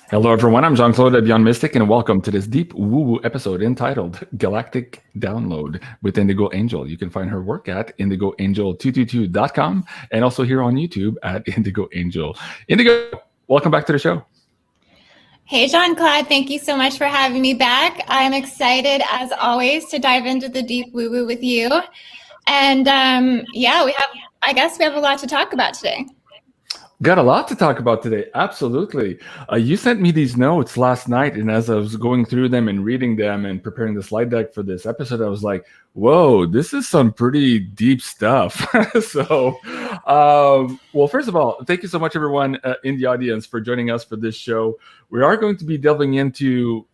Hello, everyone. I'm Jean-Claude at BeyondMystic, and welcome to this deep woo-woo episode entitled Galactic Download with Indigo Angel. You can find her work at indigoangel222.com and also here on YouTube at Indigo Angel. Indigo, welcome back to the show. Hey, Jean-Claude. Thank you so much for having me back. I'm excited, as always, to dive into the deep woo-woo with you. And I guess we have a lot to talk about today. Got a lot to talk about today. Absolutely. You sent me these notes last night, and as I was going through them and reading them and preparing the slide deck for this episode, I was like, whoa, this is some pretty deep stuff. Well, first of all, thank you so much, everyone in the audience, for joining us for this show. We are going to be delving into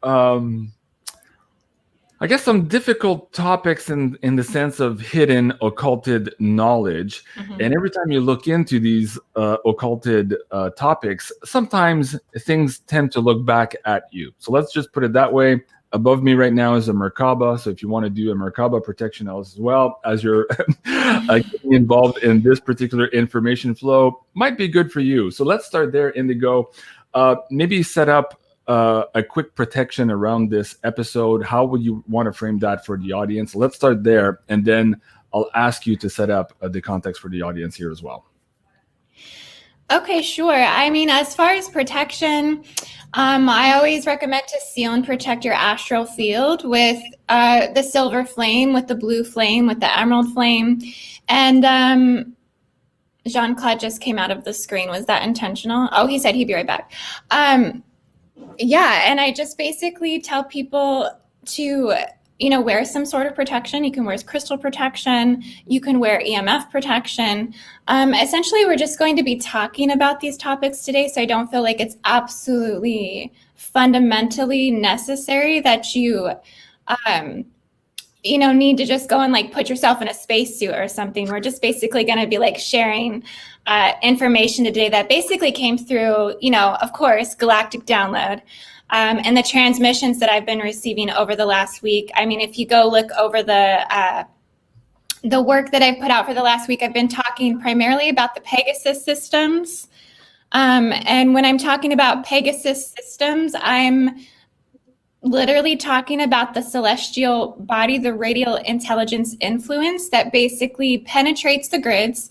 I guess some difficult topics in the sense of hidden occulted knowledge. Mm-hmm. And every time you look into these occulted topics, sometimes things tend to look back at you. So let's just put it that way. Above me right now is a Merkaba. So if you want to do a Merkaba protection as well as you're getting involved in this particular information flow, might be good for you. So let's start there, Indigo. Maybe set up a quick protection around this episode. How would you want to frame that for the audience? Let's start there, and then I'll ask you to set up the context for the audience here as well. Okay, sure. I mean, as far as protection, I always recommend to seal and protect your astral field with the silver flame, with the blue flame, with the emerald flame. And Jean-Claude just came out of the screen. Was that intentional? Oh, he said he'd be right back. Yeah, and I just basically tell people to, wear some sort of protection. You can wear crystal protection. You can wear EMF protection. Essentially, we're just going to be talking about these topics today, so I don't feel like it's absolutely fundamentally necessary that you, need to just go and put yourself in a spacesuit or something. We're just basically going to be sharing information today that basically came through, of course, galactic download and the transmissions that I've been receiving over the last week. I mean, if you go look over the work that I've put out for the last week, I've been talking primarily about the Pegasus systems. And when I'm talking about Pegasus systems, I'm literally talking about the celestial body, the radial intelligence influence that basically penetrates the grids,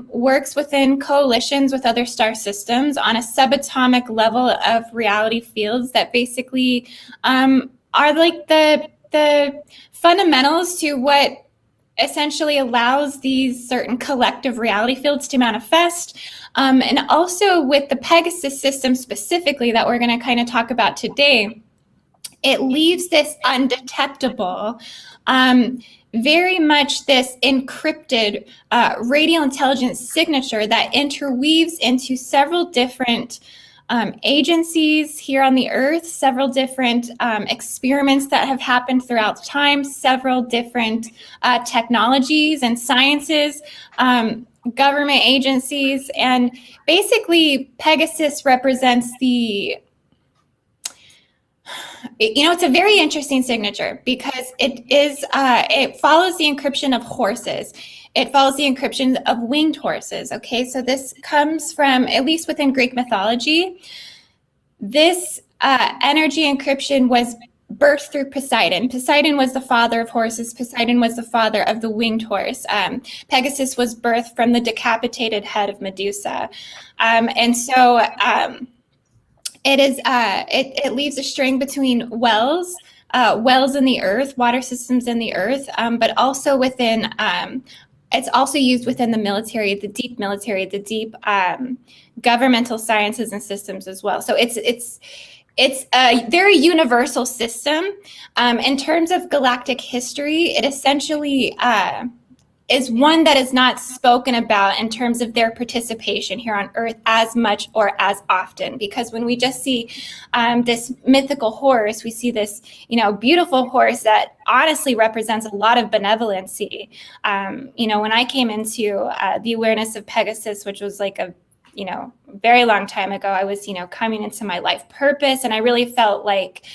works within coalitions with other star systems on a subatomic level of reality fields that basically are like the fundamentals to what essentially allows these certain collective reality fields to manifest. And also with the Pegasus system specifically that we're going to kind of talk about today, it leaves this undetectable, very much this encrypted radial intelligence signature that interweaves into several different agencies here on the Earth, several different experiments that have happened throughout time, several different technologies and sciences, government agencies, and basically Pegasus represents it's a very interesting signature because it follows the encryption of horses. It follows the encryption of winged horses. Okay, so this comes from, at least within Greek mythology, this energy encryption was birthed through Poseidon. Poseidon was the father of horses. Poseidon was the father of the winged horse. Pegasus was birthed from the decapitated head of Medusa. It leaves a string between wells in the earth, water systems in the earth, but also within, it's also used within the military, the deep governmental sciences and systems as well. So it's a very universal system. In terms of galactic history, it essentially is one that is not spoken about in terms of their participation here on Earth as much or as often. Because when we just see this mythical horse, we see this, beautiful horse that honestly represents a lot of benevolency. When I came into the awareness of Pegasus, which was like a very long time ago, I was, coming into my life purpose, and I really felt like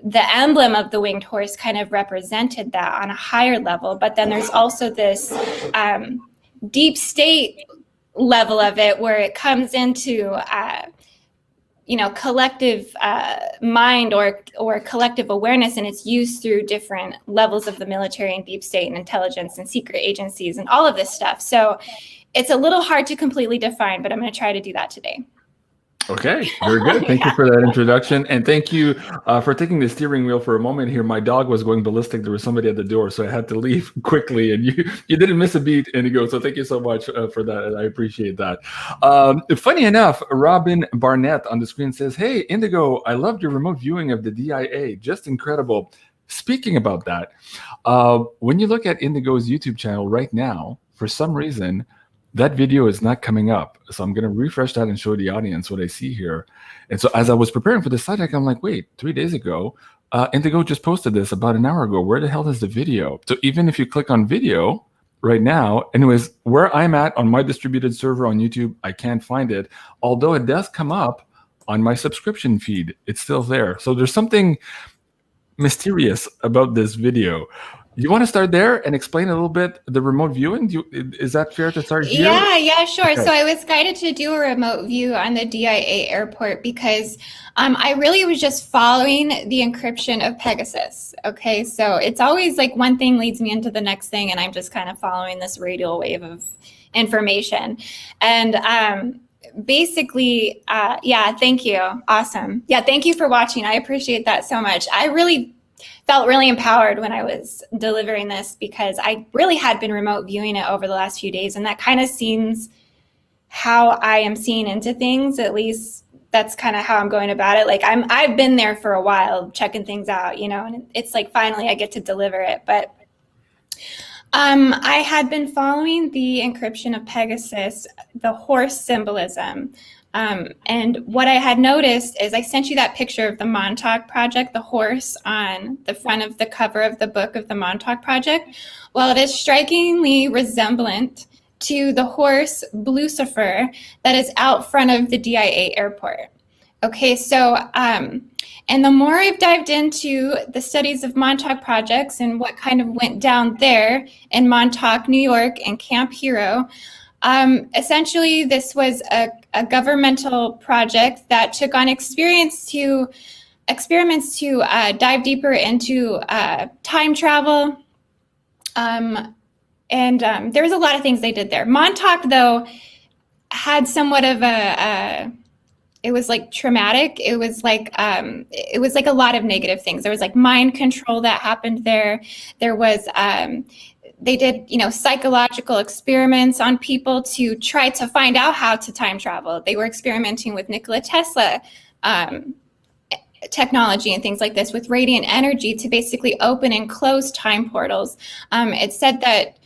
the emblem of the winged horse kind of represented that on a higher level. But then there's also this deep state level of it where it comes into collective mind or collective awareness, and it's used through different levels of the military and deep state and intelligence and secret agencies and all of this stuff. So it's a little hard to completely define, but I'm going to try to do that today. Okay, very good. Thank you for that introduction. And thank you for taking the steering wheel for a moment here. My dog was going ballistic. There was somebody at the door, so I had to leave quickly. And you didn't miss a beat, Indigo. So thank you so much for that. I appreciate that. Funny enough, Robin Barnett on the screen says, "Hey, Indigo, I loved your remote viewing of the DIA. Just incredible." Speaking about that, when you look at Indigo's YouTube channel right now, for some reason, that video is not coming up. So I'm going to refresh that and show the audience what I see here. And so as I was preparing for this subject, I'm like, wait, 3 days ago, Indigo just posted this about an hour ago. Where the hell is the video? So even if you click on video right now, anyways, where I'm at on my distributed server on YouTube, I can't find it. Although it does come up on my subscription feed, it's still there. So there's something mysterious about this video. You want to start there and explain a little bit the remote viewing? Is that fair to start here? Yeah, sure. Okay. So I was guided to do a remote view on the DIA airport because I really was just following the encryption of Pegasus. Okay, so it's always like one thing leads me into the next thing, and I'm just kind of following this radial wave of information. And basically, yeah, thank you. Awesome. Yeah, thank you for watching. I appreciate that so much. I really felt really empowered when I was delivering this because I really had been remote viewing it over the last few days, and that kind of seems how I am seeing into things. At least that's kind of how I'm going about it. Like I've been there for a while checking things out, and it's like finally I get to deliver it. But I had been following the encryption of Pegasus, the horse symbolism. And what I had noticed is I sent you that picture of the Montauk Project, the horse on the front of the cover of the book of the Montauk Project. Well, it is strikingly resemblant to the horse Lucifer that is out front of the DIA airport. Okay, so, and the more I've dived into the studies of Montauk projects and what kind of went down there in Montauk, New York, and Camp Hero, essentially, this was a governmental project that took on experiments to dive deeper into time travel. And there was a lot of things they did there. Montauk, though, had somewhat of it was like traumatic. It was like a lot of negative things. There was like mind control that happened there. There was they did, psychological experiments on people to try to find out how to time travel. They were experimenting with Nikola Tesla technology and things like this with radiant energy to basically open and close time portals. It said that,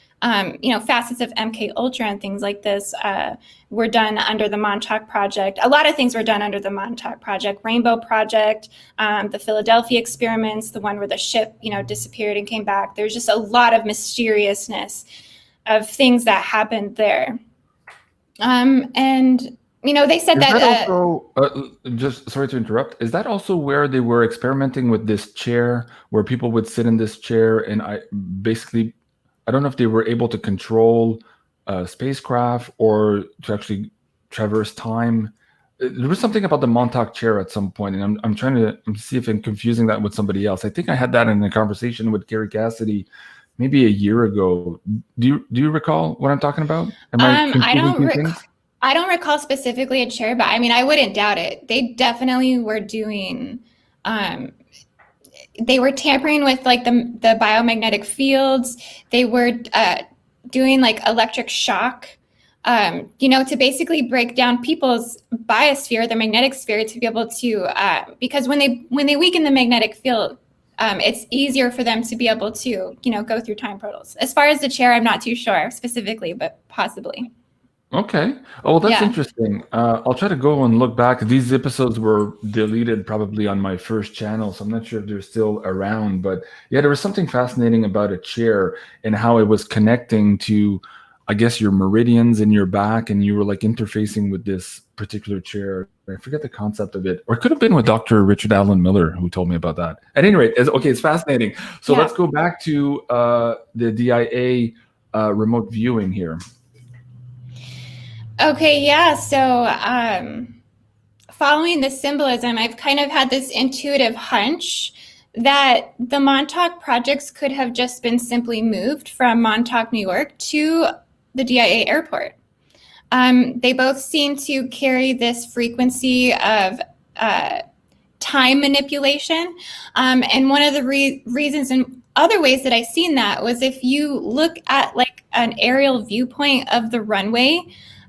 facets of MK Ultra and things like this were done under the Montauk Project. A lot of things were done under the Montauk Project, Rainbow Project, the Philadelphia experiments, the one where the ship, disappeared and came back. There's just a lot of mysteriousness of things that happened there. And they said that also, just sorry to interrupt. Is that also where they were experimenting with this chair, where people would sit in this chair, and I don't know if they were able to control spacecraft or to actually traverse time. There was something about the Montauk chair at some point, and I'm trying to see if I'm confusing that with somebody else. I think I had that in a conversation with Carrie Cassidy maybe a year ago. Do you recall what I'm talking about? Am I confusing things? I don't recall specifically a chair, but I wouldn't doubt it. They definitely were doing. They were tampering with like the biomagnetic fields. They were doing like electric shock, to basically break down people's biosphere, their magnetic sphere, to be able to, because when they weaken the magnetic field, it's easier for them to be able to, go through time portals. As far as the chair, I'm not too sure specifically, but possibly. Okay. Oh, well, that's interesting. I'll try to go and look back. These episodes were deleted probably on my first channel, so I'm not sure if they're still around. But yeah, there was something fascinating about a chair and how it was connecting to, I guess, your meridians in your back, and you were like interfacing with this particular chair. I forget the concept of it, or it could have been with Dr. Richard Allen Miller who told me about that. At any rate, it's fascinating. So let's go back to the DIA remote viewing here. Okay, yeah. So following the symbolism, I've kind of had this intuitive hunch that the Montauk projects could have just been simply moved from Montauk, New York to the DIA airport. They both seem to carry this frequency of time manipulation. And one of the reasons and other ways that I've seen that was if you look at like an aerial viewpoint of the runway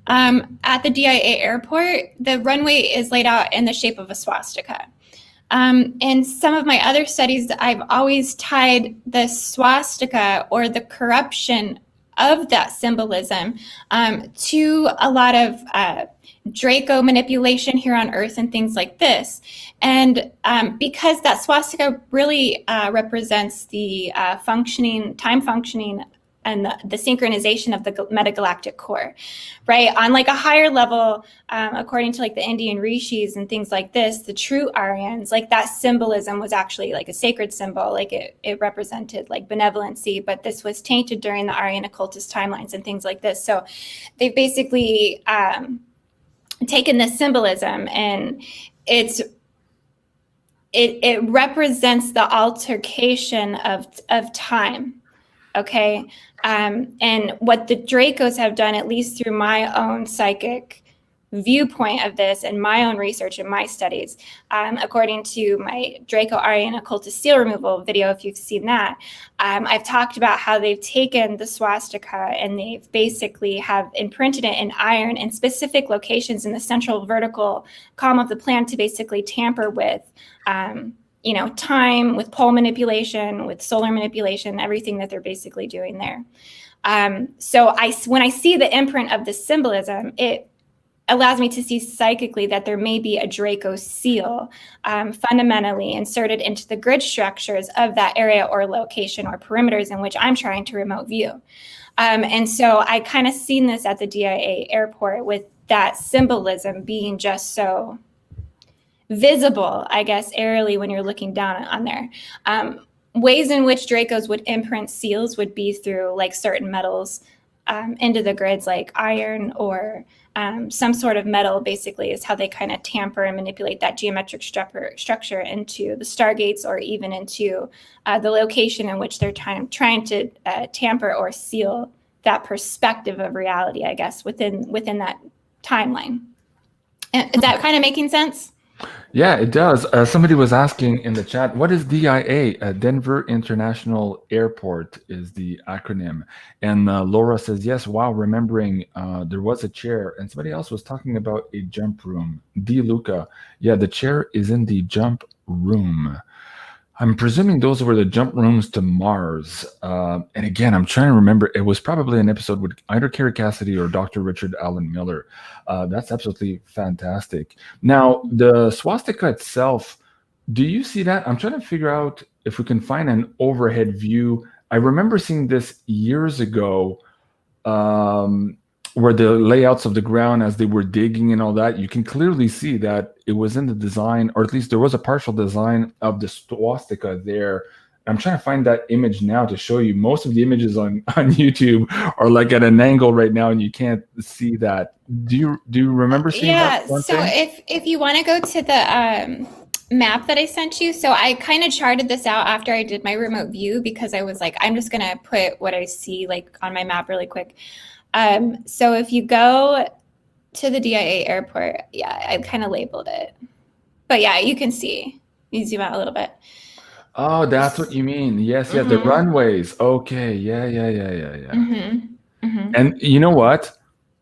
at the DIA airport, the runway is laid out in the shape of a swastika. In some of my other studies, I've always tied the swastika or the corruption of that symbolism to a lot of Draco manipulation here on Earth and things like this. And because that swastika really represents the time functioning and the synchronization of the metagalactic core, right? On like a higher level, according to like the Indian rishis and things like this, the true Aryans, like that symbolism was actually like a sacred symbol, like it represented like benevolency, but this was tainted during the Aryan occultist timelines and things like this. So they've basically taken this symbolism and it represents the altercation of time. Okay. And what the Dracos have done, at least through my own psychic viewpoint of this and my own research and my studies, according to my Draco Aryan occultist seal removal video, if you've seen that, I've talked about how they've taken the swastika and they've basically have imprinted it in iron in specific locations in the central vertical column of the planet to basically tamper with time, with pole manipulation, with solar manipulation, everything that they're basically doing there. So when I see the imprint of this symbolism, it allows me to see psychically that there may be a Draco seal fundamentally inserted into the grid structures of that area or location or perimeters in which I'm trying to remote view. And so I kind of seen this at the DIA airport with that symbolism being just so visible, I guess, aerially when you're looking down on there. Ways in which Dracos would imprint seals would be through like certain metals into the grids, like iron or some sort of metal, basically, is how they kind of tamper and manipulate that geometric structure into the stargates or even into the location in which they're trying to tamper or seal that perspective of reality, I guess, within that timeline. Is that kind of making sense? Yeah, it does. Somebody was asking in the chat, what is DIA? Denver International Airport is the acronym. And Laura says, yes, wow, remembering there was a chair. And somebody else was talking about a jump room. D. Luca, yeah, the chair is in the jump room. I'm presuming those were the jump rooms to Mars. And again, I'm trying to remember. It was probably an episode with either Carrie Cassidy or Dr. Richard Allen Miller. That's absolutely fantastic. Now, the swastika itself, do you see that? I'm trying to figure out if we can find an overhead view. I remember seeing this years ago where the layouts of the ground as they were digging and all that, you can clearly see that it was in the design, or at least there was a partial design of the swastika there. I'm trying to find that image now to show you. Most of the images on YouTube are like at an angle right now, and you can't see that. Do you remember seeing that? Yeah. So if you want to go to the map that I sent you, so I kind of charted this out after I did my remote view because I was like, I'm just gonna put what I see like on my map really quick. So if you go to the DIA airport, yeah, I kind of labeled it, but yeah, you can see. You zoom out a little bit. Oh, that's what you mean. Yes, yeah, the runways. Okay, yeah. And you know what?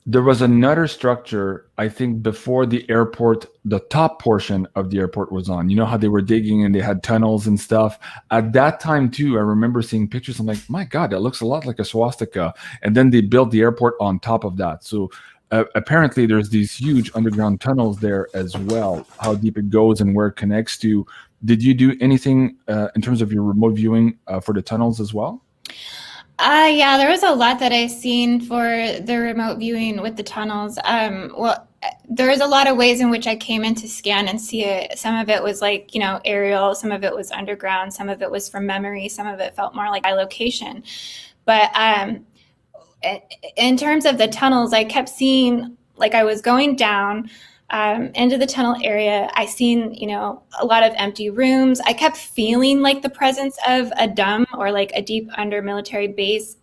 There was another structure, I think, before the airport, the top portion of the airport was on. You know how they were digging and they had tunnels and stuff? At that time, too, I remember seeing pictures. I'm like, my God, that looks a lot like a swastika. And then they built the airport on top of that. So apparently there's these huge underground tunnels there as well, how deep it goes and where it connects to. Did you do anything in terms of your remote viewing for the tunnels as well? Yeah, there was a lot that I've seen for the remote viewing with the tunnels. Well, there was a lot of ways in which I came in to scan and see it. Some of it was like, aerial, some of it was underground, some of it was from memory, some of it felt more like location. But in terms of the tunnels, I kept seeing, like I was going down, into the tunnel area. I seen, you know, a lot of empty rooms. I kept feeling like the presence of a DUM, or like a deep under military base.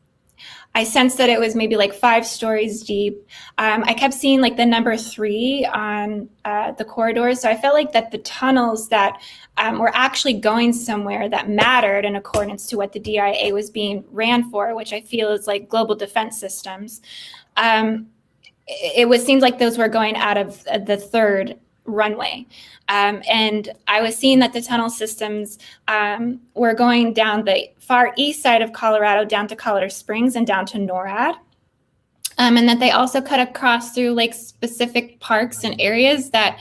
I sensed that it was maybe like 5 stories deep. I kept seeing like the number 3 on the corridors. So I felt like that the tunnels that were actually going somewhere that mattered in accordance to what the DIA was being ran for, which I feel is like global defense systems. It seemed like those were going out of the 3rd runway. And I was seeing that the tunnel systems were going down the far east side of Colorado, down to Colorado Springs and down to NORAD. And that they also cut across through like specific parks and areas that,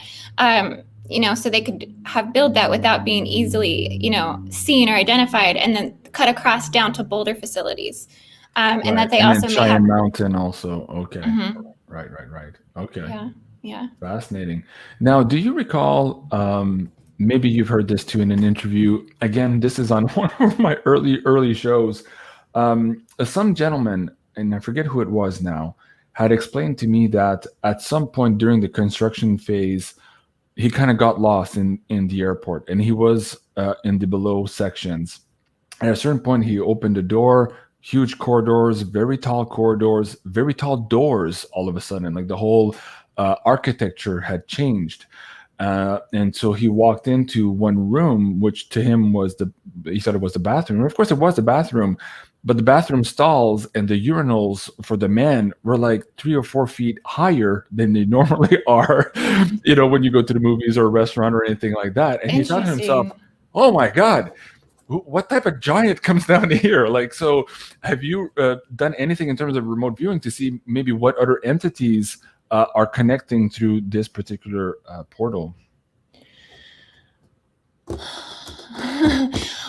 you know, so they could have built that without being easily, you know, seen or identified, and then cut across down to boulder facilities. And that they and also then may have Mountain also. Okay. Right. Okay. Yeah. Fascinating. Now, do you recall, maybe you've heard this too in an interview, again, this is on one of my early shows, some gentleman, and I forget who it was now, had explained to me that at some point during the construction phase, he kind of got lost in the airport, and he was in the below sections. At a certain point, he opened the door, huge corridors, very tall doors all of a sudden, like the whole architecture had changed. And so he walked into one room, which to him was he thought it was the bathroom. And of course it was the bathroom, but the bathroom stalls and the urinals for the men were like 3 or 4 feet higher than they normally are, you know, when you go to the movies or a restaurant or anything like that. And he thought to himself, oh my God, what type of giant comes down here? Like, so have you done anything in terms of remote viewing to see maybe what other entities are connecting through this particular portal?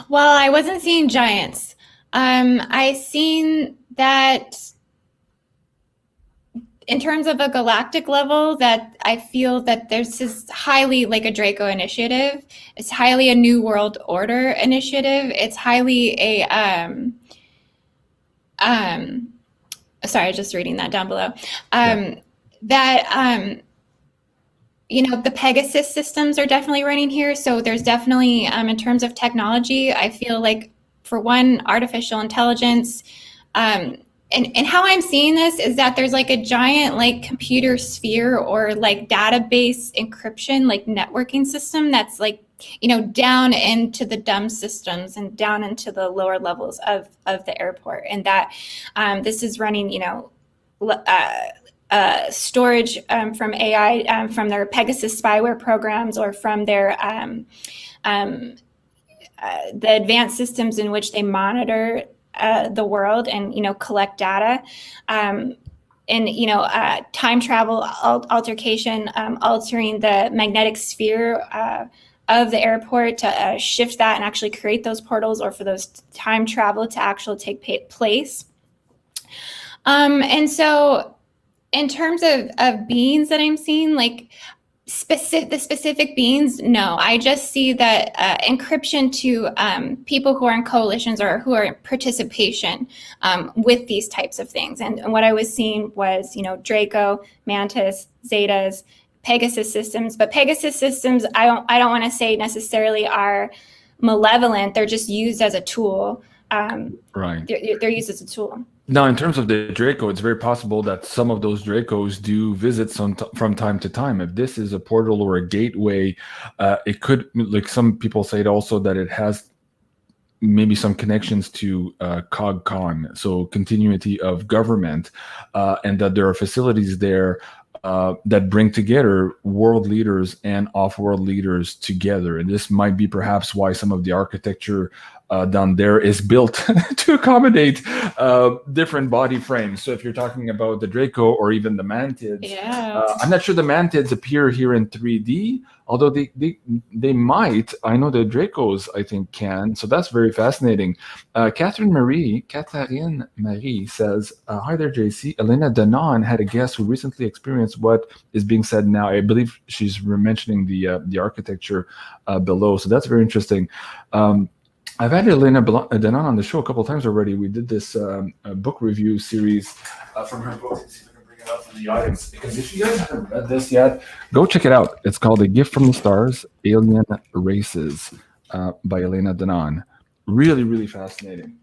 Well, I wasn't seeing giants. I seen that in terms of a galactic level, that I feel that there's this highly like a Draco initiative. It's highly a New World Order initiative. It's highly a sorry, just reading that down below. That you know, the Pegasus systems are definitely running here. So there's definitely in terms of technology, I feel like, for one, artificial intelligence. And how I'm seeing this is that there's like a giant like computer sphere or like database encryption, like networking system that's like, you know, down into the dumb systems and down into the lower levels of the airport. And that this is running, you know, storage from AI, from their Pegasus spyware programs, or from their the advanced systems in which they monitor the world and, you know, collect data, and, you know, time travel altercation, altering the magnetic sphere of the airport to shift that and actually create those portals, or for those time travel to actually take place. And so in terms of beings that I'm seeing, like the specific beings, no, I just see that encryption to people who are in coalitions or who are in participation with these types of things. And what I was seeing was, you know, Draco, Mantis, Zetas, Pegasus systems. But Pegasus systems, I don't want to say necessarily are malevolent. They're just used as a tool. Right. They're used as a tool. Now, in terms of the Draco, it's very possible that some of those Dracos do visit from time to time. If this is a portal or a gateway, it could, like some people say it also, that it has maybe some connections to CogCon, so continuity of government, and that there are facilities there that bring together world leaders and off-world leaders together. And this might be perhaps why some of the architecture down there is built to accommodate different body frames. So if you're talking about the Draco or even the Mantids, I'm not sure the Mantids appear here in 3D, although they might. I know the Dracos, I think, can. So that's very fascinating. Catherine Marie says, hi there, JC. Elena Danon had a guest who recently experienced what is being said now. I believe she's mentioning the architecture below. So that's very interesting. I've had Elena Danon on the show a couple of times already. We did this book review series from her book. Let's see if I can bring it up. to the audience, because if you guys haven't read this yet, go check it out. It's called A Gift from the Stars, Alien Races by Elena Danaan. Really, really fascinating.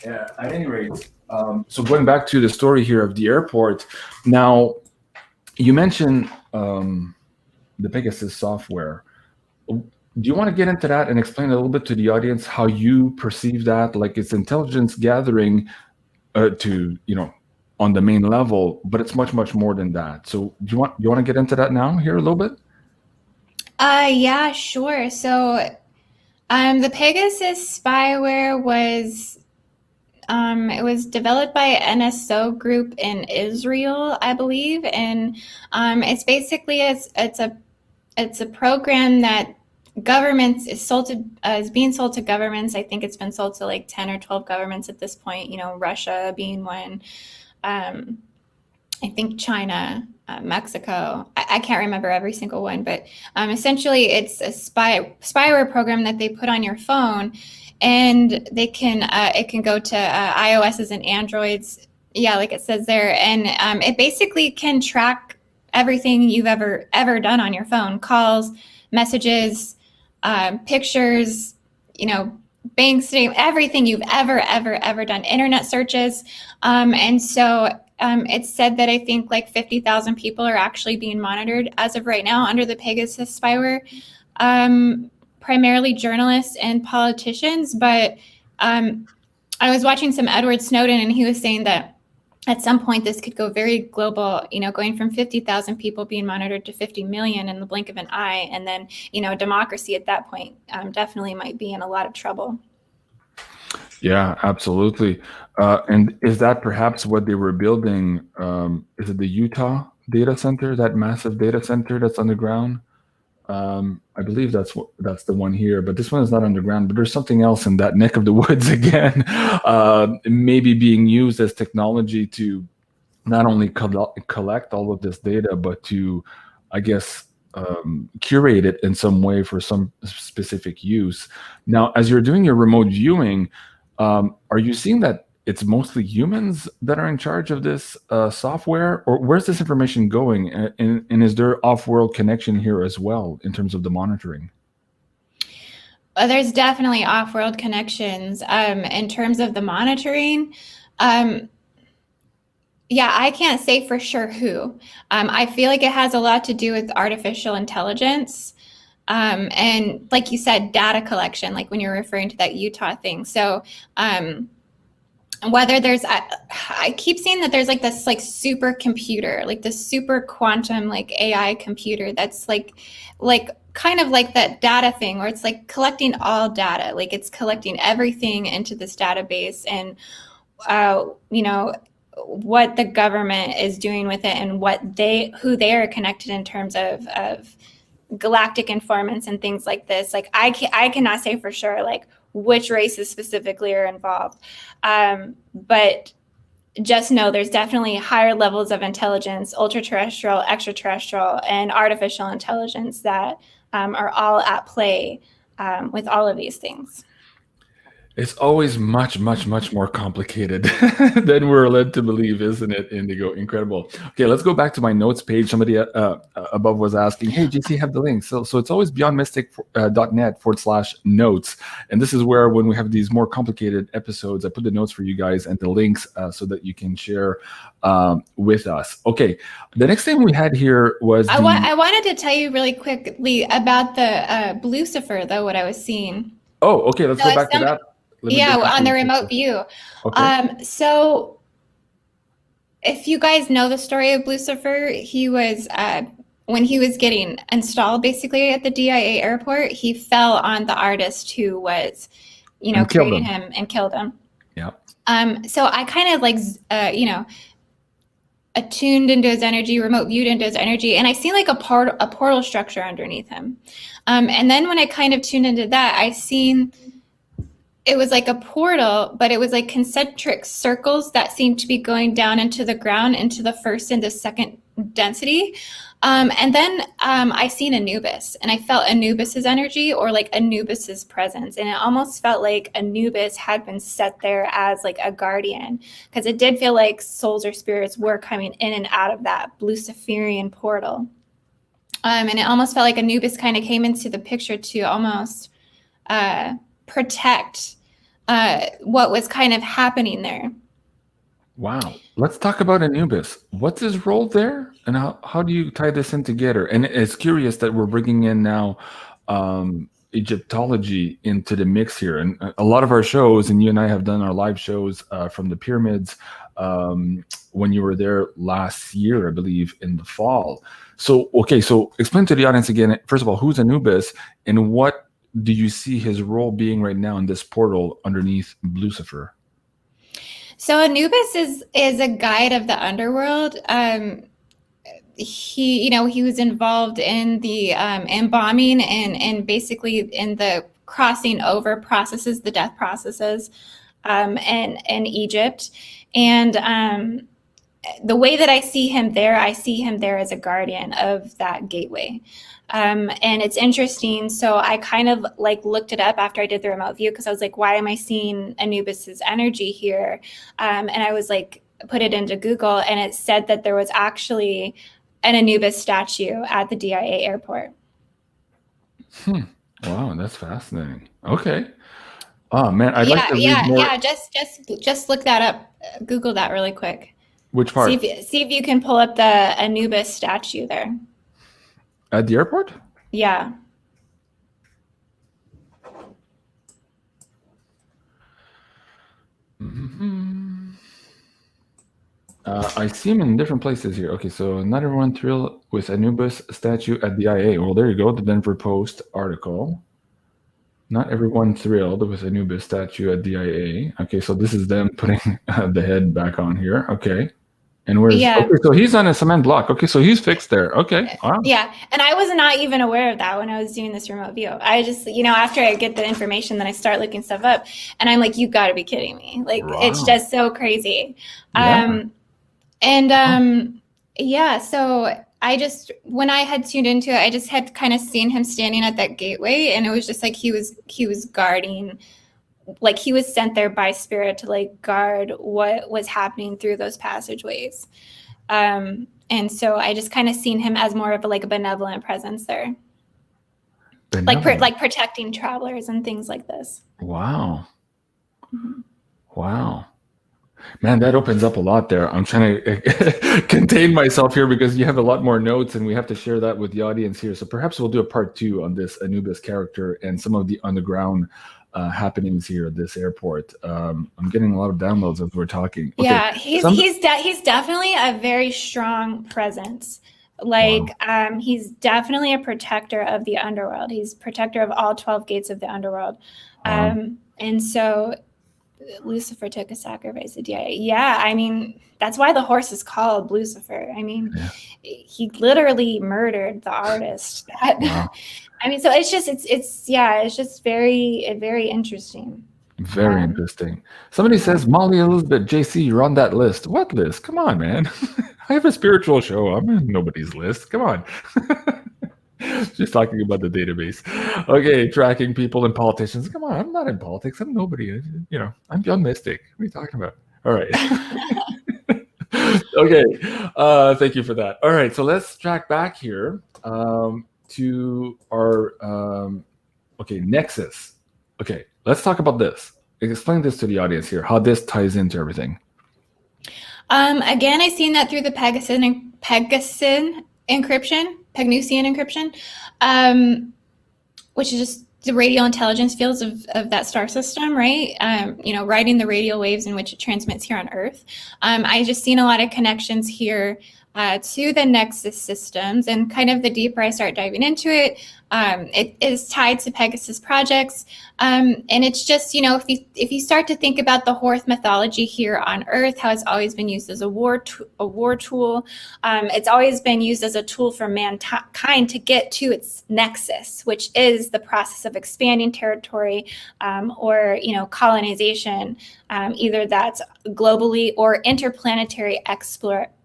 At any rate, so going back to the story here of the airport, now you mentioned the Pegasus software. Do you want to get into that and explain a little bit to the audience how you perceive that, like it's intelligence gathering to, on the main level, but it's much, much more than that. So do you want to get into that now here a little bit? Yeah, sure. So the Pegasus spyware was it was developed by NSO Group in Israel, I believe, and it's basically it's a program that governments is being sold to governments. I think it's been sold to like 10 or 12 governments at this point. Russia being one. I think China, Mexico. I can't remember every single one, but essentially it's a spyware program that they put on your phone, and they can it can go to iOSs and Androids. Yeah, like it says there, and it basically can track everything you've ever done on your phone: calls, messages, pictures, bank statement, everything you've ever done, internet searches. And so it's said that I think like 50,000 people are actually being monitored as of right now under the Pegasus spyware, primarily journalists and politicians. But I was watching some Edward Snowden, and he was saying that at some point this could go very global, going from 50,000 people being monitored to 50 million in the blink of an eye. And then, democracy at that point definitely might be in a lot of trouble. Yeah, absolutely. And is that perhaps what they were building? Is it the Utah data center, that massive data center that's underground? I believe that's the one here, but this one is not underground. But there's something else in that neck of the woods again, maybe being used as technology to not only collect all of this data, but to, I guess, curate it in some way for some specific use. Now, as you're doing your remote viewing, are you seeing that it's mostly humans that are in charge of this software, or where's this information going? And is there off-world connection here as well in terms of the monitoring? Well, there's definitely off-world connections. In terms of the monitoring, yeah, I can't say for sure who. I feel like it has a lot to do with artificial intelligence. And like you said, data collection, like when you're referring to that Utah thing. So whether there's, I keep seeing that there's like this like super computer, like this super quantum like AI computer that's like kind of like that data thing where it's like collecting all data, like it's collecting everything into this database, and what the government is doing with it, and who they are connected in terms of galactic informants and things like this. Like I cannot say for sure like which races specifically are involved, but just know there's definitely higher levels of intelligence, ultra-terrestrial, extraterrestrial, and artificial intelligence that are all at play with all of these things. It's always much, much, much more complicated than we're led to believe, isn't it, Indigo? Incredible. Okay, let's go back to my notes page. Somebody above was asking, hey, JC, have the link. So it's always beyondmystic.net/notes. And this is where, when we have these more complicated episodes, I put the notes for you guys and the links so that you can share with us. Okay, the next thing we had here was I wanted to tell you really quickly about the Lucifer, though, what I was seeing. Oh, okay, let's go back to that. Yeah, on the remote view. Okay. So if you guys know the story of Lucifer, he was, when he was getting installed basically at the DIA airport, he fell on the artist who was, creating him and killed him. Yeah. So I kind of like, attuned into his energy, remote viewed into his energy, and I see like a portal structure underneath him. And then when I kind of tuned into that, I seen it was like a portal, but it was like concentric circles that seemed to be going down into the ground, into the first and the second density. And then I seen Anubis, and I felt Anubis's energy, or like Anubis's presence. And it almost felt like Anubis had been set there as like a guardian, because it did feel like souls or spirits were coming in and out of that Luciferian portal. And it almost felt like Anubis kind of came into the picture to almost protect what was kind of happening there. Wow. Let's talk about Anubis. What's his role there, and how do you tie this in together? And it's curious that we're bringing in now Egyptology into the mix here. And a lot of our shows, and you and I have done our live shows from the pyramids when you were there last year, I believe, in the fall. So, okay, so explain to the audience again, first of all, who's Anubis, and what do you see his role being right now in this portal underneath Lucifer? So Anubis is a guide of the underworld. He was involved in the embalming and basically in the crossing over processes, the death processes, in Egypt. And the way that I see him there as a guardian of that gateway. And it's interesting. So I kind of like looked it up after I did the remote view, because I was like, why am I seeing Anubis's energy here? And I was like, put it into Google, and it said that there was actually an Anubis statue at the DIA airport. Wow, that's fascinating. Okay. Oh man, I'd like to read more. Yeah. Just look that up. Google that really quick. Which part? See if you can pull up the Anubis statue there. At the airport? Yeah. I see him in different places here. Okay, so not everyone thrilled with Anubis statue at the IA. Well, there you go, the Denver Post article. Not everyone thrilled with Anubis statue at the IA. Okay, so this is them putting the head back on here. Okay. And where's okay, so he's on a cement block. Okay, so he's fixed there. Okay. Wow. Yeah. And I was not even aware of that when I was doing this remote view. I just, after I get the information, then I start looking stuff up, and I'm like, you gotta be kidding me. Like, wow. It's just so crazy. Yeah. So I just, when I had tuned into it, I just had kind of seen him standing at that gateway, and it was just like he was guarding, like he was sent there by spirit to like guard what was happening through those passageways. And so I just kind of seen him as more of a benevolent presence there. Like protecting travelers and things like this. Wow. Mm-hmm. Wow. Man, that opens up a lot there. I'm trying to contain myself here because you have a lot more notes, and we have to share that with the audience here. So perhaps we'll do a part 2 on this Anubis character and some of the underground happenings here at this airport. I'm getting a lot of downloads as we're talking. Okay. Yeah, he's definitely a very strong presence. Wow. He's definitely a protector of the underworld. He's protector of all 12 gates of the underworld. Wow. And so Lucifer took a sacrifice to DIA. Yeah, I mean, that's why the horse is called Lucifer. I mean, he literally murdered the artist. Wow. I mean, so it's just very, very interesting. Very interesting. Somebody says, Molly Elizabeth, JC, you're on that list. What list? Come on, man. I have a spiritual show. I'm on nobody's list. Come on. She's talking about the database. Okay, tracking people and politicians. Come on, I'm not in politics. I'm nobody. I'm BeyondMystic. What are you talking about? All right. Okay. Thank you for that. All right, so let's track back here to our Nexus. Okay, let's talk about this. Explain this to the audience here, how this ties into everything. Again, I seen that through the Pegasus encryption, which is just the radio intelligence fields of that star system, right? Riding the radio waves in which it transmits here on Earth. I just seen a lot of connections here to the Nexus systems. And kind of the deeper I start diving into it, it is tied to Pegasus projects. And it's just, if you start to think about the Horth mythology here on Earth, how it's always been used as a war tool. It's always been used as a tool for mankind to get to its nexus, which is the process of expanding territory or, colonization, either that's globally or interplanetary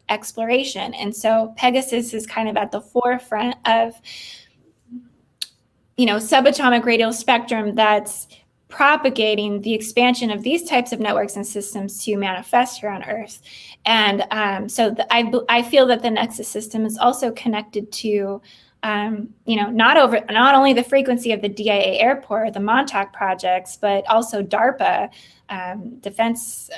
exploration. And so Pegasus is kind of at the forefront of subatomic radial spectrum that's propagating the expansion of these types of networks and systems to manifest here on Earth. And I feel that the Nexus system is also connected to, not only the frequency of the DIA airport, the Montauk projects, but also DARPA, defense.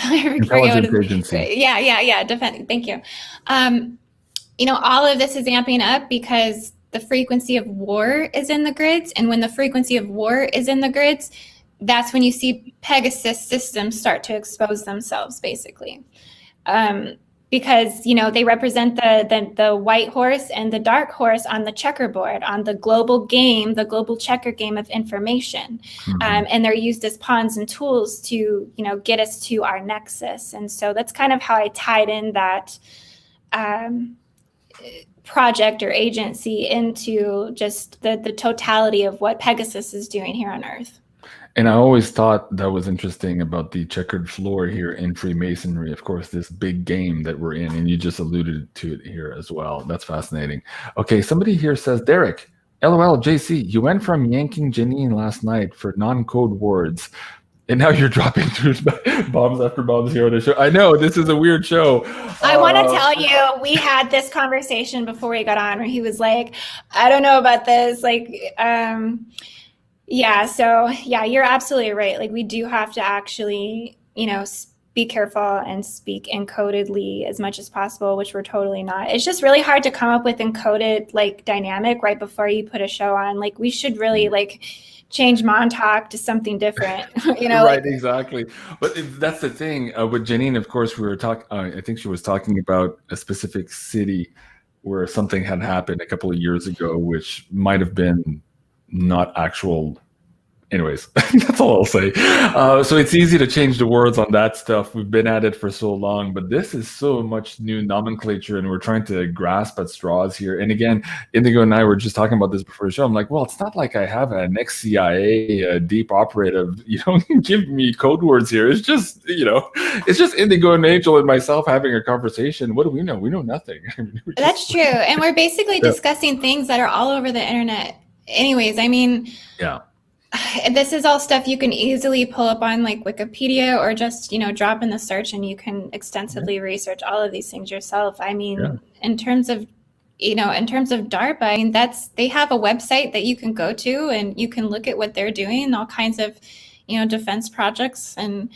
Intelligence agency. Yeah. Defense. Thank you. All of this is amping up because the frequency of war is in the grids. And when the frequency of war is in the grids, that's when you see Pegasus systems start to expose themselves, basically. Because, they represent the white horse and the dark horse on the checkerboard, on the global game, the global checker game of information. And they're used as pawns and tools to, get us to our nexus. And so that's kind of how I tied in that project or agency into just the totality of what Pegasus is doing here on Earth. And I always thought that was interesting about the checkered floor here in Freemasonry. Of course, this big game that we're in, and you just alluded to it here as well. That's fascinating. Okay, somebody here says, Derek, LOL, JC, you went from yanking Janine last night for non-code words, and now you're dropping through bombs after bombs here on the show. I know, this is a weird show. I want to tell you, we had this conversation before we got on where he was like, I don't know about this. You're absolutely right. We do have to actually, be careful and speak encodedly as much as possible, which we're totally not. It's just really hard to come up with encoded dynamic right before you put a show on. We should really change Montauk to something different, Right, exactly. But that's the thing with Janine. Of course, we were talking. I think she was talking about a specific city where something had happened a couple of years ago, which might have been not actual. Anyways, that's all I'll say. So it's easy to change the words on that stuff. We've been at it for so long, but this is so much new nomenclature, and we're trying to grasp at straws here. And again, Indigo and I were just talking about this before the show. I'm like, well, it's not like I have an ex-CIA deep operative, give me code words here. It's just, it's just Indigo and Angel and myself having a conversation. What do we know? We know nothing. That's true. And we're basically discussing things that are all over the internet. Anyways, yeah. This is all stuff you can easily pull up on Wikipedia or just, drop in the search and you can extensively research all of these things yourself. In terms of DARPA, they have a website that you can go to and you can look at what they're doing, all kinds of, defense projects and,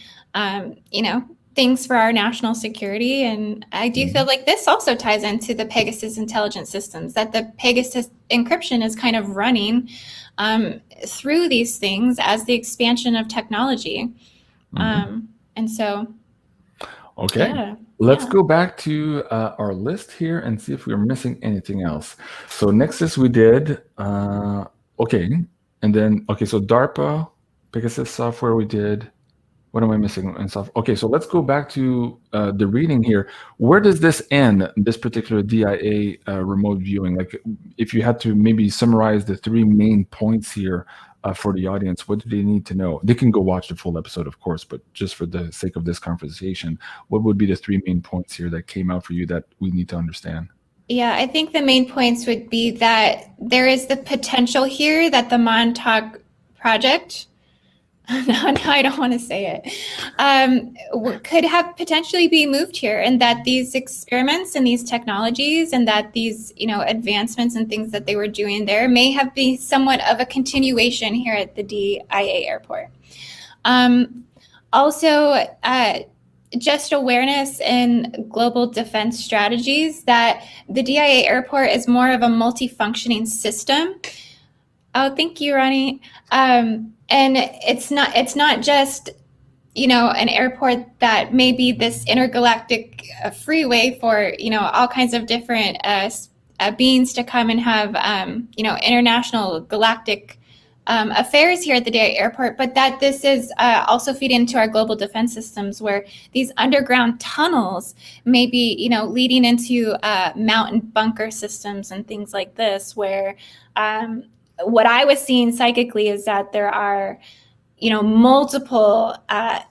things for our national security. And I do feel like this also ties into the Pegasus intelligence systems, that the Pegasus encryption is kind of running through these things as the expansion of technology. And so, okay, let's go back to our list here and see if we're missing anything else. So Nexus we did, okay. And then, so DARPA, Pegasus software we did. What am I missing and stuff? Okay, so let's go back to the reading here. Where does this end, this particular DIA remote viewing? If you had to maybe summarize the three main points here for the audience, what do they need to know? They can go watch the full episode, of course, but just for the sake of this conversation, what would be the three main points here that came out for you that we need to understand? Yeah, I think the main points would be that there is the potential here that the Montauk project, no, I don't want to say it, could have potentially be moved here, and that these experiments and these technologies and that these, advancements and things that they were doing there may have been somewhat of a continuation here at the DIA airport. Also, just awareness in global defense strategies that the DIA airport is more of a multifunctioning system. Oh, thank you, Ronnie. And it's not just an airport that may be this intergalactic freeway for, all kinds of different beings to come and have, international galactic affairs here at the Day Airport, but that this is also feed into our global defense systems, where these underground tunnels may be, leading into mountain bunker systems and things like this, where what I was seeing psychically is that there are multiple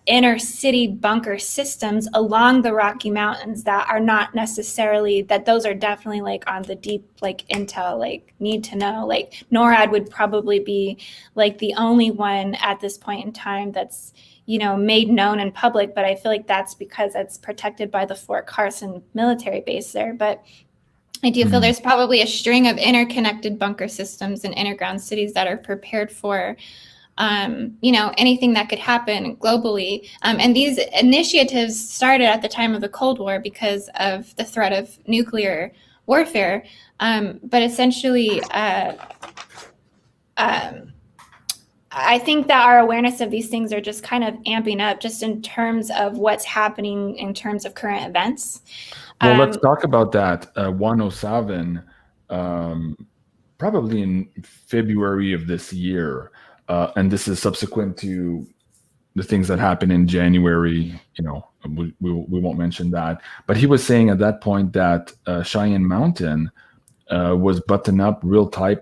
inner city bunker systems along the Rocky Mountains that are not necessarily, that those are definitely like on the deep, like intel, like need to know, like NORAD would probably be like the only one at this point in time that's, made known in public. But I feel like that's because it's protected by the Fort Carson military base there. But I do feel there's probably a string of interconnected bunker systems and underground cities that are prepared for anything that could happen globally. And these initiatives started at the time of the Cold War because of the threat of nuclear warfare. But essentially, I think that our awareness of these things are just kind of amping up just in terms of what's happening in terms of current events. Well, let's talk about that. 107, probably in February of this year. And this is subsequent to the things that happened in January. We won't mention that. But he was saying at that point that Cheyenne Mountain was buttoned up real time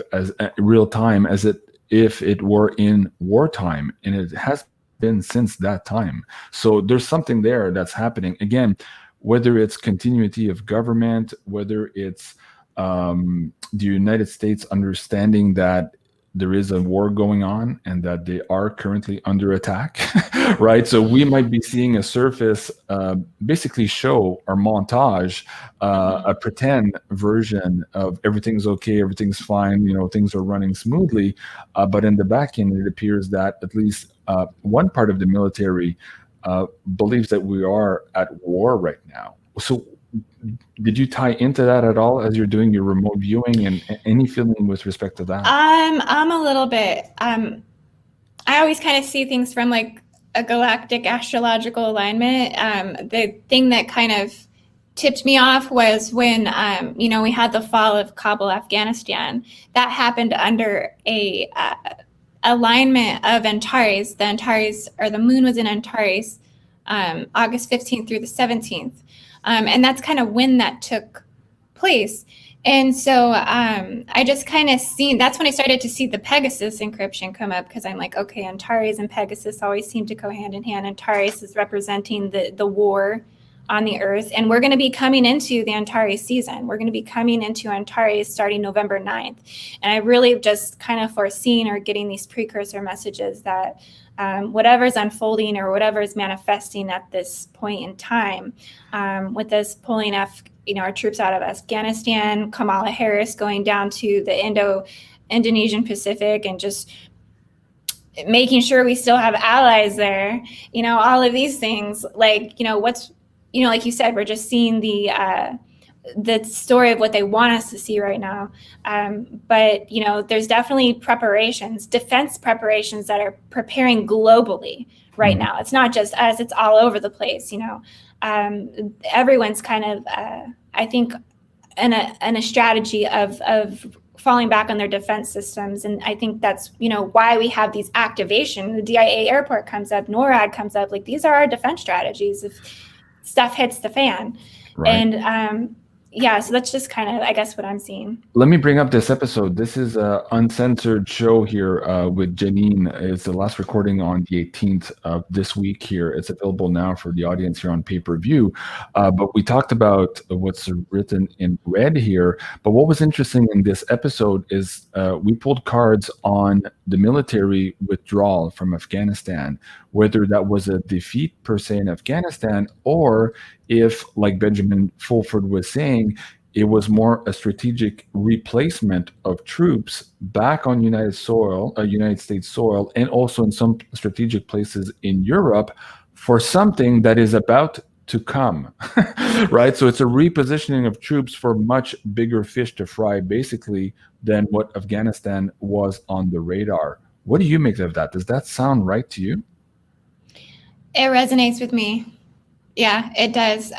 as if it were in wartime, and it has been since that time. So there's something there that's happening. Again, whether it's continuity of government, whether it's the United States understanding that there is a war going on and that they are currently under attack, right? So we might be seeing a surface, basically show or montage, a pretend version of everything's okay, everything's fine, things are running smoothly. But in the back end, it appears that at least one part of the military believes that we are at war right now. So did you tie into that at all as you're doing your remote viewing, and any feeling with respect to that? I'm a little bit, I always kind of see things from like a galactic astrological alignment. The thing that kind of tipped me off was when, we had the fall of Kabul, Afghanistan. That happened under a alignment of Antares. The Antares, or the moon was in Antares, August 15th through the 17th. And that's kind of when that took place. And so I just kind of that's when I started to see the Pegasus encryption come up, because I'm like, okay, Antares and Pegasus always seem to go hand in hand. Antares is representing the war on the earth. And we're going to be coming into the Antares season. We're going to be coming into Antares starting November 9th. And I really just kind of foreseen or getting these precursor messages that whatever's unfolding or whatever is manifesting at this point in time, with us pulling our troops out of Afghanistan, Kamala Harris going down to the Indonesian Pacific and just making sure we still have allies there, all of these things, like, like you said, we're just seeing the story of what they want us to see right now. But, there's definitely defense preparations that are preparing globally right now. It's not just us, it's all over the place. Everyone's kind of, I think, in a strategy of falling back on their defense systems. And I think that's, why we have these activation. The DIA airport comes up, NORAD comes up, like these are our defense strategies if stuff hits the fan. Right. And, so that's just kind of, I guess, what I'm seeing. Let me bring up this episode. This is an uncensored show here with Janine. It's the last recording on the 18th of this week here. It's available now for the audience here on pay-per-view. But we talked about what's written in red here. But what was interesting in this episode is we pulled cards on the military withdrawal from Afghanistan, whether that was a defeat per se in Afghanistan, or if, like Benjamin Fulford was saying, it was more a strategic replacement of troops back on United States soil, and also in some strategic places in Europe for something that is about to come, right? So it's a repositioning of troops for much bigger fish to fry, basically, than what Afghanistan was on the radar. What do you make of that? Does that sound right to you? It resonates with me. Yeah, it does.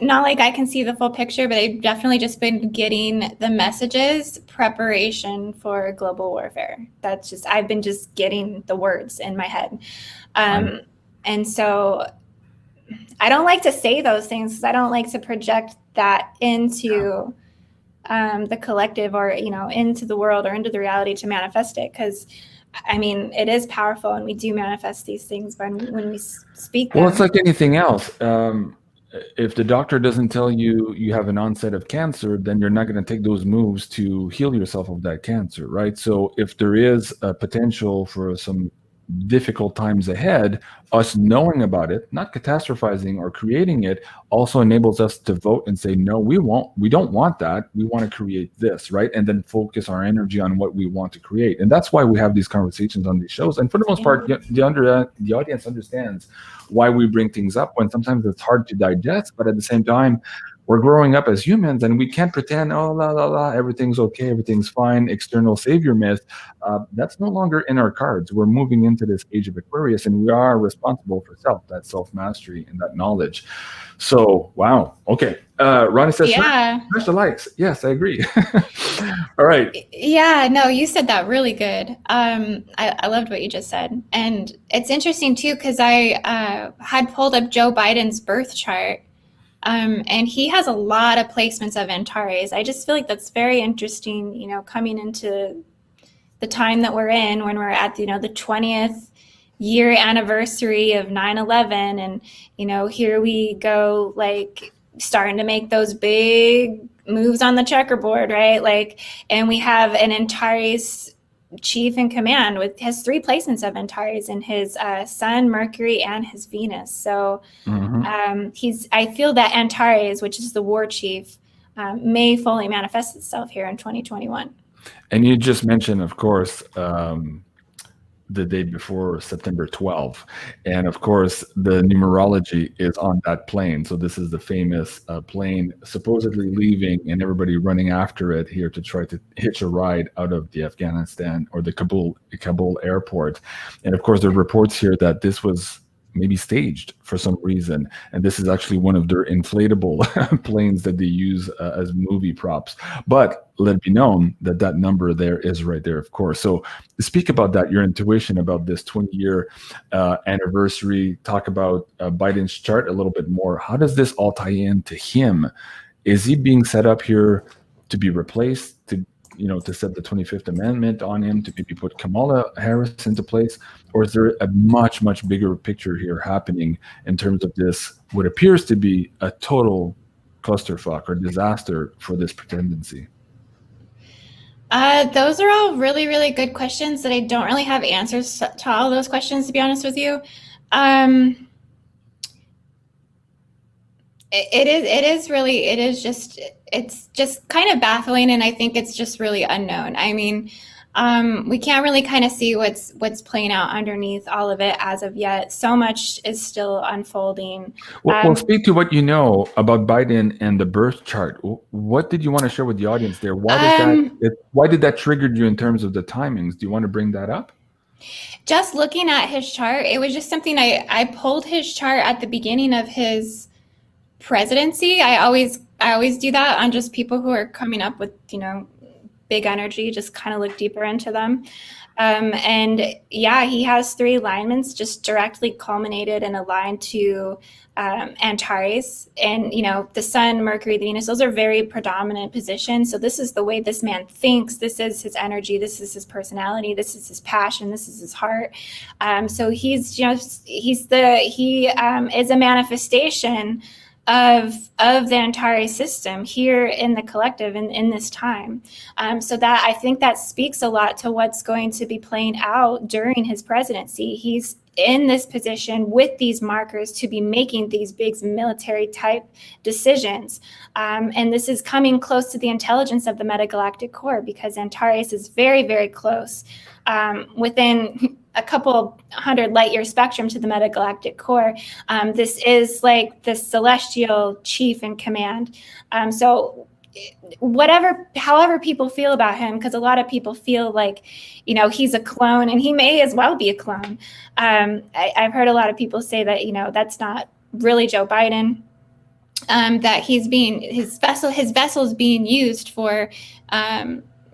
Not like I can see the full picture, but I've definitely just been getting the messages, preparation for global warfare. That's just, I've been just getting the words in my head. And so I don't like to say those things because I don't like to project that into the collective or, into the world or into the reality to manifest it. Because I mean, it is powerful, and we do manifest these things when we speak them. Well, it's like anything else. If the doctor doesn't tell you you have an onset of cancer, then you're not going to take those moves to heal yourself of that cancer, right? So if there is a potential for some difficult times ahead, us knowing about it, not catastrophizing or creating it, also enables us to vote and say, no, we don't want that. We want to create this, right? And then focus our energy on what we want to create. And that's why we have these conversations on these shows. And for the most part, the audience understands why we bring things up when sometimes it's hard to digest, but at the same time, we're growing up as humans, and we can't pretend, oh, la, la, la, everything's okay, everything's fine, external savior myth. That's no longer in our cards. We're moving into this age of Aquarius, and we are responsible for that self-mastery and that knowledge. So, wow. Okay. Ronnie says, smash the likes. Yes, I agree. All right. Yeah, no, you said that really good. I loved what you just said. And it's interesting, too, because I had pulled up Joe Biden's birth chart. And he has a lot of placements of Antares. I just feel like that's very interesting, coming into the time that we're in when we're at, the 20th year anniversary of 9/11. And, here we go, like, starting to make those big moves on the checkerboard, right? And we have an Antares chief in command has 3 placements of Antares in his Sun, Mercury, and his Venus. So I feel that Antares, which is the war chief, may fully manifest itself here in 2021. And you just mentioned, of course, the day before September 12th. And of course, the numerology is on that plane. So this is the famous plane supposedly leaving and everybody running after it here to try to hitch a ride out of the Afghanistan or the Kabul airport. And of course, there are reports here that this was maybe staged for some reason. And this is actually one of their inflatable planes that they use as movie props. But let it be known that that number there is right there, of course. So speak about that, your intuition about this 20-year anniversary. Talk about Biden's chart a little bit more. How does this all tie in to him? Is he being set up here to be replaced, to set the 25th Amendment on him, to maybe put Kamala Harris into place? Or is there a much, much bigger picture here happening in terms of this, what appears to be a total clusterfuck or disaster for this presidency? Those are all really, really good questions that I don't really have answers to all those questions, to be honest with you. It's just kind of baffling, and I think it's just really unknown. I mean, we can't really kind of see what's playing out underneath all of it as of yet. So much is still unfolding. Well, speak to what you know about Biden and the birth chart. What did you want to share with the audience there? Why did that trigger you in terms of the timings? Do you want to bring that up? Just looking at his chart, it was just something I pulled his chart at the beginning of his presidency. I always do that on just people who are coming up with, big energy, just kind of look deeper into them. And yeah, he has 3 alignments just directly culminated and aligned to Antares. And, the Sun, Mercury, the Venus, those are very predominant positions. So this is the way this man thinks. This is his energy. This is his personality. This is his passion. This is his heart. So he is a manifestation of the entire system here in the collective in this time. So that I think that speaks a lot to what's going to be playing out during his presidency. He's in this position with these markers to be making these big military type decisions. And this is coming close to the intelligence of the metagalactic core, because Antares is very, very close within a couple 100 light year spectrum to the metagalactic core. This is like the celestial chief in command. So however people feel about him, because a lot of people feel like, you know, he's a clone, and he may as well be a clone. I've heard a lot of people say that, you know, that's not really Joe Biden, that his vessel is being used for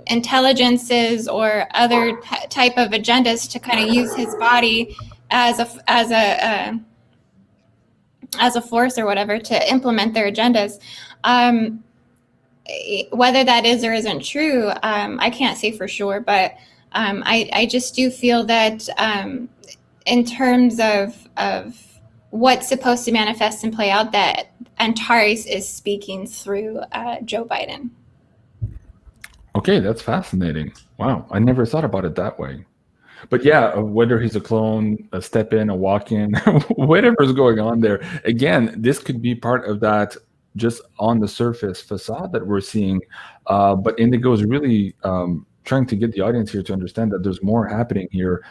intelligences or other type of agendas to kind of use his body as a force or whatever to implement their agendas. Whether that is or isn't true, I can't say for sure, but I just do feel that in terms of what's supposed to manifest and play out, that Antares is speaking through Joe Biden. Okay, that's fascinating. Wow, I never thought about it that way. But yeah, whether he's a clone, a step in, a walk in, whatever's going on there, again, this could be part of that just on the surface facade that we're seeing. But Indigo is really trying to get the audience here to understand that there's more happening here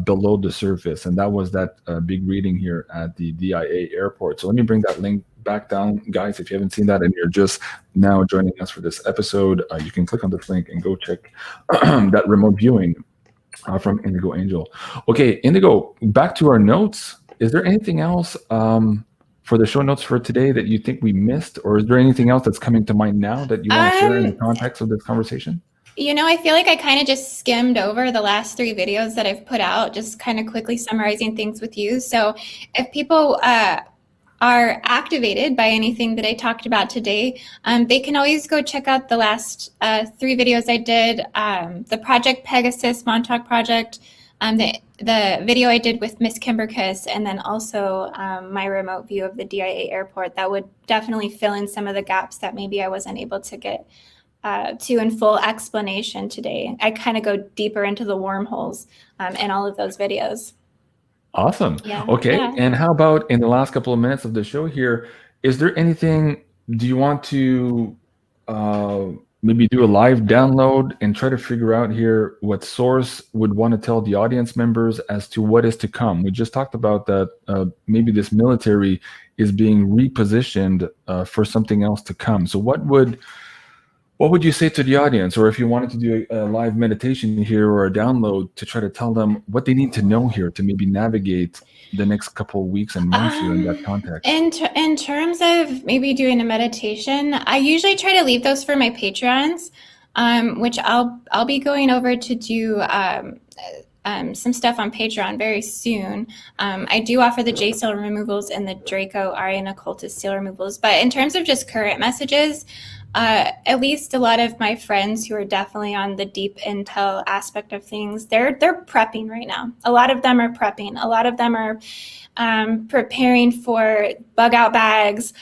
below the surface. And that was that big reading here at the DIA airport. So let me bring that link back down, guys. If you haven't seen that and you're just now joining us for this episode, you can click on this link and go check that remote viewing from Indigo Angel. Okay, Indigo, back to our notes. Is there anything else for the show notes for today that you think we missed, or is there anything else that's coming to mind now that you want to share in the context of this conversation? You know, I feel like I kind of just skimmed over the last 3 videos that I've put out, just kind of quickly summarizing things with you. So if people are activated by anything that I talked about today, they can always go check out the last 3 videos I did, the Project Pegasus Montauk Project, the video I did with Miss Kimberkiss, and then also my remote view of the DIA airport. That would definitely fill in some of the gaps that maybe I wasn't able to get to in full explanation today. I kind of go deeper into the wormholes in all of those videos. Awesome. Yeah. Okay. Yeah. And how about in the last couple of minutes of the show here, is there anything, do you want to maybe do a live download and try to figure out here what source would want to tell the audience members as to what is to come? We just talked about that maybe this military is being repositioned for something else to come. So what would you say to the audience, or if you wanted to do a live meditation here or a download to try to tell them what they need to know here to maybe navigate the next couple of weeks and months here in that context? In terms of maybe doing a meditation, I usually try to leave those for my Patreons, which I'll be going over to do some stuff on Patreon very soon. I do offer the J seal removals and the Draco Aryan Occultist seal removals, but in terms of just current messages, at least a lot of my friends who are definitely on the deep intel aspect of things, they're prepping right now. A lot of them are prepping. A lot of them are preparing for bug out bags,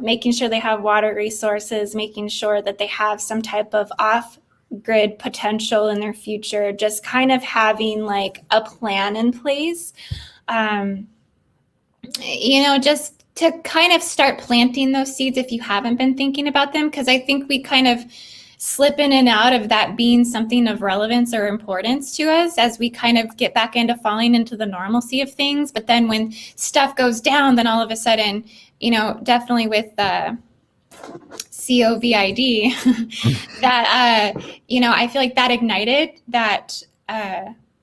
making sure they have water resources, making sure that they have some type of off-grid potential in their future, just kind of having like a plan in place, just to kind of start planting those seeds if you haven't been thinking about them, because I think we kind of slip in and out of that being something of relevance or importance to us as we kind of get back into falling into the normalcy of things. But then when stuff goes down, then all of a sudden, definitely with COVID, that, I feel like that ignited that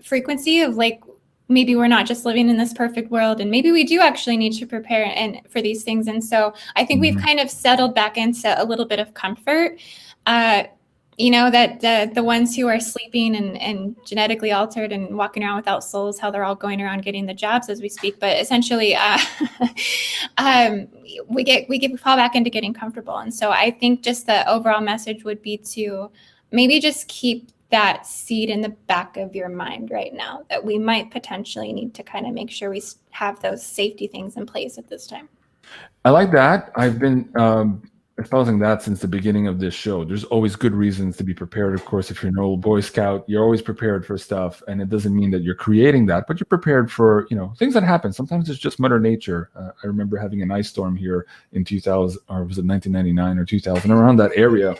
frequency of like, maybe we're not just living in this perfect world, and maybe we do actually need to prepare for these things. And so I think we've kind of settled back into a little bit of comfort, that the ones who are sleeping and genetically altered and walking around without souls, how they're all going around getting the jobs as we speak. But essentially, we fall back into getting comfortable. And so I think just the overall message would be to maybe just keep that seed in the back of your mind right now, that we might potentially need to kind of make sure we have those safety things in place at this time. I like that. I've been espousing that since the beginning of this show. There's always good reasons to be prepared. Of course, if you're an old Boy Scout, you're always prepared for stuff, and it doesn't mean that you're creating that, but you're prepared for things that happen. Sometimes it's just Mother Nature. I remember having an ice storm here in 2000, or was it 1999 or 2000, around that area.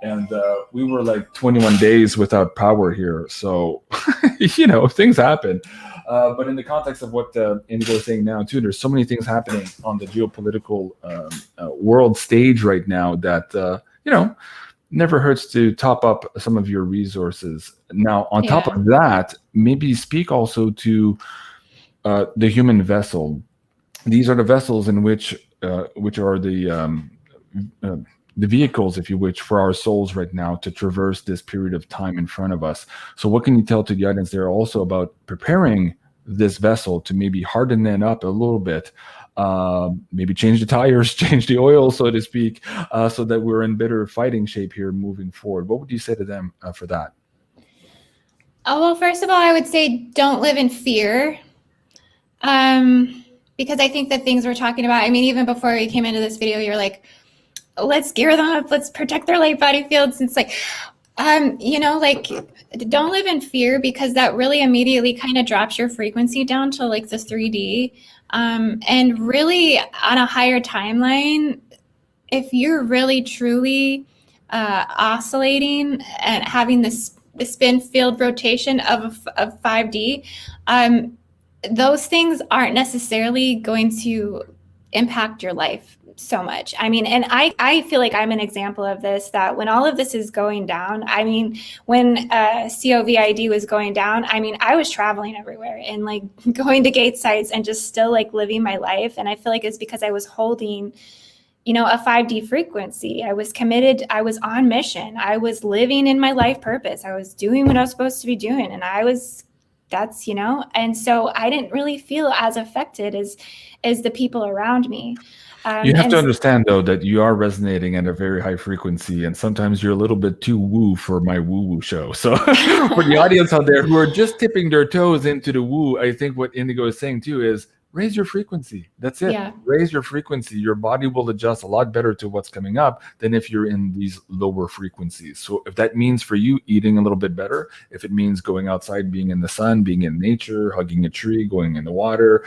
And we were like 21 days without power here. So, things happen. But in the context of what Indigo is saying now too, there's so many things happening on the geopolitical world stage right now that never hurts to top up some of your resources. Now, on top of that, maybe speak also to the human vessel. These are the vessels in which are the vehicles, if you wish, for our souls right now to traverse this period of time in front of us. So what can you tell to the audience there also about preparing this vessel to maybe harden it up a little bit, maybe change the tires, change the oil, so to speak, so that we're in better fighting shape here moving forward? What would you say to them for that? Oh, well, first of all, I would say don't live in fear. Because I think the things we're talking about, I mean, even before we came into this video, you're like, let's gear them up, let's protect their light body fields. It's like, like, don't live in fear, because that really immediately kind of drops your frequency down to like the 3D. And really on a higher timeline, if you're really truly oscillating and having the spin field rotation of 5D, those things aren't necessarily going to impact your life so much. I mean, and I feel like I'm an example of this, that when all of this is going down, I mean, when COVID was going down, I mean, I was traveling everywhere and like going to gate sites and just still like living my life. And I feel like it's because I was holding, a 5D frequency. I was committed. I was on mission. I was living in my life purpose. I was doing what I was supposed to be doing. And and so I didn't really feel as affected as the people around me. You have to understand, though, that you are resonating at a very high frequency, and sometimes you're a little bit too woo for my woo-woo show. So for the audience out there who are just tipping their toes into the woo, I think what Indigo is saying, too, is raise your frequency. That's it. Yeah. Raise your frequency. Your body will adjust a lot better to what's coming up than if you're in these lower frequencies. So if that means for you eating a little bit better, if it means going outside, being in the sun, being in nature, hugging a tree, going in the water,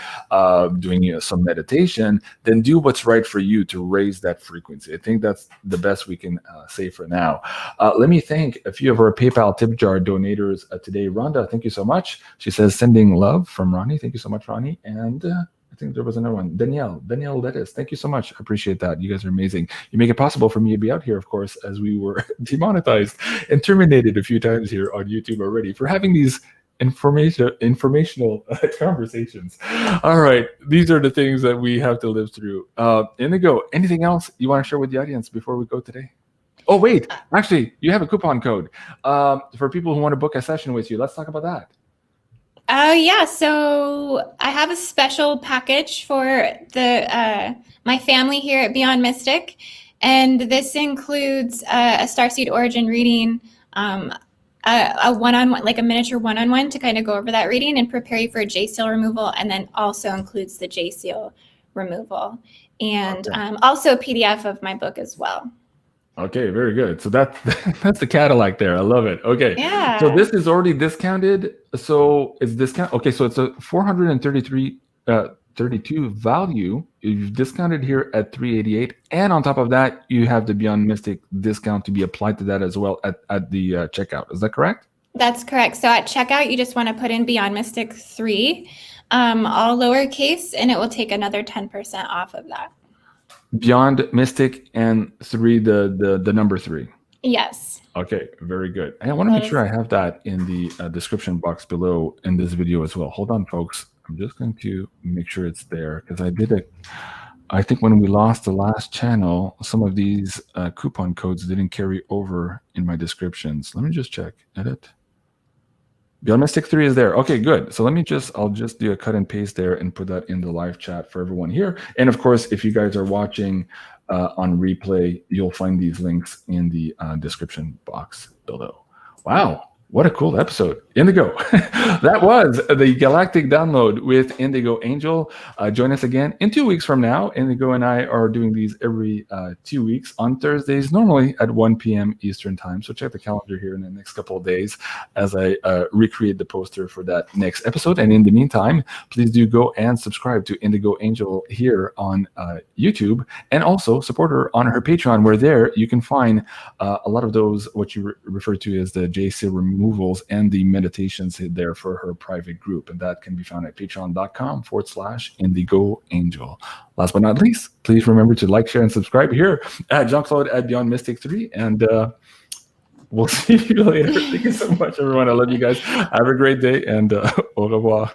doing some meditation, then do what's right for you to raise that frequency. I think that's the best we can say for now. Let me thank a few of our PayPal tip jar donators today. Rhonda, thank you so much. She says, sending love from Ronnie. Thank you so much, Ronnie. And I think there was another one. Danielle Lettuce. Thank you so much. I appreciate that. You guys are amazing. You make it possible for me to be out here, of course, as we were demonetized and terminated a few times here on YouTube already for having these informational conversations. All right. These are the things that we have to live through. Indigo, anything else you want to share with the audience before we go today? Oh, wait. Actually, you have a coupon code for people who want to book a session with you. Let's talk about that. Yeah, so I have a special package for my family here at Beyond Mystic, and this includes a starseed origin reading, a one-on-one, like a miniature one-on-one to kind of go over that reading and prepare you for a J-seal removal, and then also includes the J-seal removal, and also a PDF of my book as well. Okay, very good. So that's the Cadillac there. I love it. Okay. Yeah. So this is already discounted. So it's discount. Okay, so it's a 433.32 value. You've discounted here at 388, and on top of that, you have the Beyond Mystic discount to be applied to that as well at the checkout. Is that correct? That's correct. So at checkout, you just want to put in Beyond Mystic 3, all lowercase, and it will take another 10% off of that. Beyond Mystic and 3, the number 3. Yes. Okay, very good. And I want to make sure I have that in the description box below in this video as well. Hold on, folks. I'm just going to make sure it's there because I did it. I think when we lost the last channel, some of these coupon codes didn't carry over in my descriptions. Let me just check. Edit. Beyond Mystic 3 is there. Okay, good. So I'll just do a cut and paste there and put that in the live chat for everyone here. And of course, if you guys are watching on replay, you'll find these links in the description box below. Wow. What a cool episode. Indigo. That was the Galactic Download with Indigo Angel. Join us again in 2 weeks from now. Indigo and I are doing these every 2 weeks on Thursdays, normally at 1 p.m. Eastern time. So check the calendar here in the next couple of days as I recreate the poster for that next episode. And in the meantime, please do go and subscribe to Indigo Angel here on YouTube, and also support her on her Patreon, where there you can find a lot of those, what you refer to as the JC removals and the meditation invitations there for her private group, and that can be found at patreon.com/Indigo Angel. Last but not least, please remember to like, share, and subscribe here at Jean-Claude at Beyond Mystic 3, and we'll see you later. Thank you so much, everyone. I love you guys. Have a great day, and au revoir.